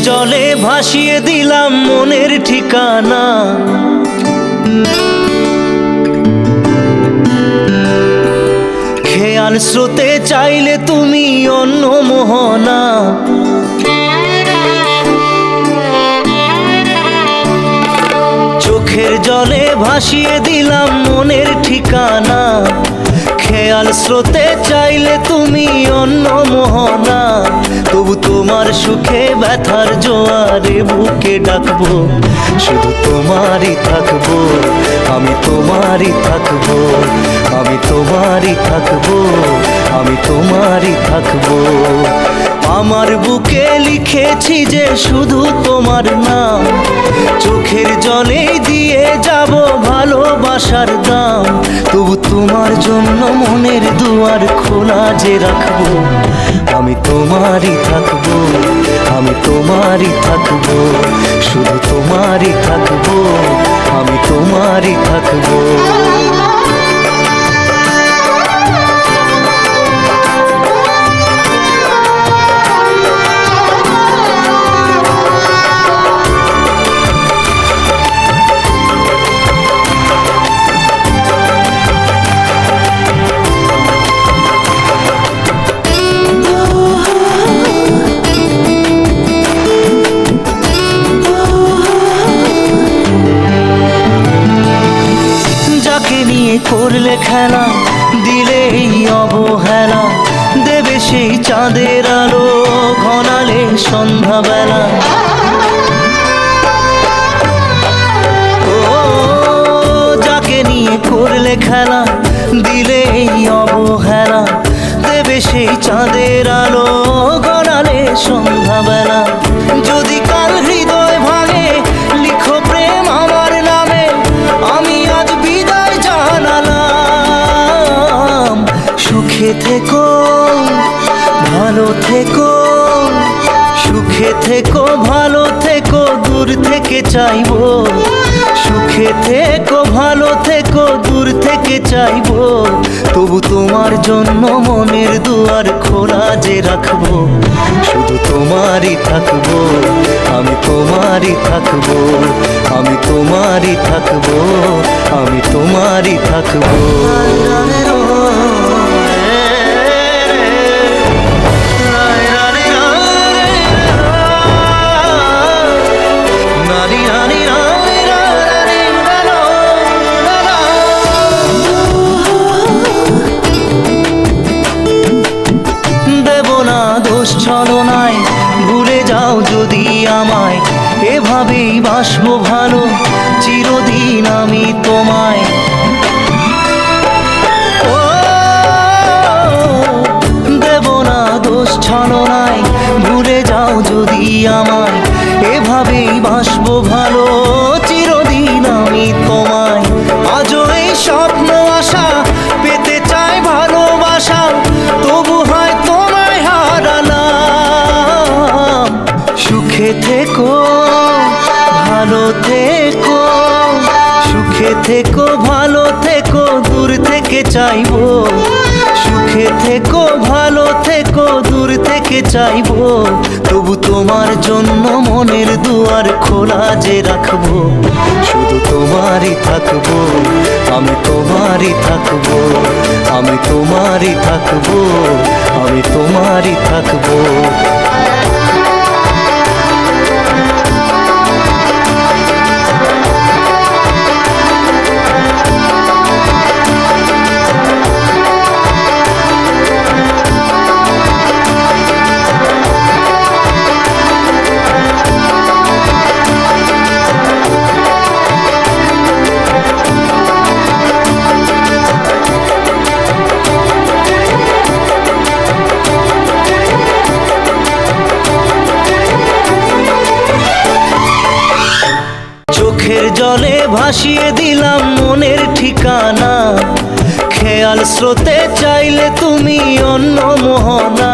জলে ভাসিয়ে দিলাম মনের ঠিকানা। খেয়াল স্রোতে চাইলে তুমি অন্য মোহনা। চোখের জলে ভাসিয়ে দিলাম মনের ঠিকানা। খেয়াল স্রোতে চাইলে তুমি অন্য মোহনা। তবু তোমার সুখে ব্যথার জোয়ারে বুকে ডাকবো, শুধু তোমারই থাকবো, আমি তোমারই থাকবো, আমি তোমারই থাকবো, আমি তোমারই থাকবো। আমার বুকে লিখেছি যে শুধু তোমার নাম, চোখের জলে দিয়ে যাব ভালোবাসার দাম। তবু তোমার জন্য মনের দুয়ার খোলা যে রাখবো, আমি তোমারই থাকবো, আমি তোমারই থাকবো, শুধু তোমারই থাকবো, আমি তোমারই থাকবো। করলে খেলা, দিলে এই অবহেলা, দেবে সেই চাঁদের আলো ঘনালে সন্ধ্যাবেলা। ও যাকে নিয়ে করলে খেলা, দিলে এই অবহেলা, দেবে সেই চাঁদের আলো ঘনালে সন্ধ্যাবেলা। যদি কাল হৃদয় ভাঙে লিখো প্রেম আমার নামে, আমি আজ বিদায় জানালাম। সুখে থেকো, ভালো থেকো, সুখে থেকো, ভালো থেকো, দূর থেকে চাইবো। সুখে থেকো, ভালো থেকো, দূর থেকে চাইবো। তবু তোমার জন্য মনের দুয়ার খোলা যে রাখবো, শুধু তোমারই থাকবো, আমি তোমারই থাকবো, আমি তোমারই থাকবো, আমি তোমারই থাকবো। ছলনায় ভুলে যাও যদি আমায়, এভাবেই বাসবো ভালো চিরদিন আমি তোমায়। ও দেব না দোষ ছলনায়, ভুলে যাও যদি আমায়, এভাবেই বাসবো ভালো চিরদিন আমি তোমায়। আজও এই স্বপ্ন আশা পেতে চাই ভালোবাসা, তবু হয় তোমায় হারালাম। সুখে থেকো, ভালো থেকো, সুখে থেকো, ভালো থেকো, দূর থেকে চাইবো। সুখে থেকো, ভালো থেকো, দূর থেকে চাইবো। তবু তোমার জন্য মনের দুয়ার খোলা যে রাখবো, শুধু তোমারই থাকবো, আমি তোমারই থাকবো, আমি তোমারই থাকবো, আমি তোমারই থাকবো। চোখের জলে ভাসিয়ে দিলাম মনের ঠিকানা। খেয়াল স্রোতে চাইলে তুমি অন্য মোহনা।